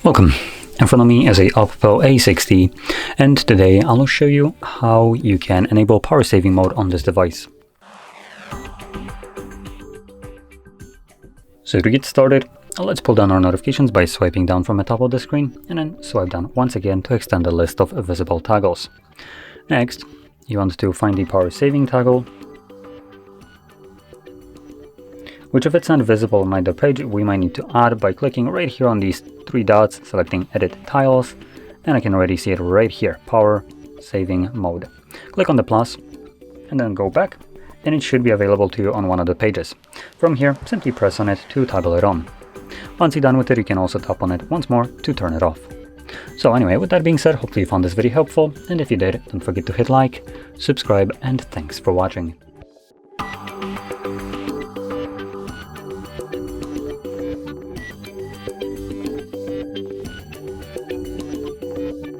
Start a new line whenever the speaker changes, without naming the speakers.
Welcome. In front of me is a OPPO A60, and today I'll show you how you can enable power saving mode on this device. So to get started, let's pull down our notifications by swiping down from the top of the screen and then swipe down once again to extend the list of visible toggles. Next, you want to find the power saving toggle, which if it's not visible on either page, we might need to add by clicking right here on these three dots, selecting Edit Tiles, and I can already see it right here, Power Saving Mode. Click on the plus and then go back, and it should be available to you on one of the pages. From here, simply press on it to toggle it on. Once you're done with it, you can also tap on it once more to turn it off. So anyway, with that being said, hopefully you found this video helpful, and if you did, don't forget to hit like, subscribe, and thanks for watching.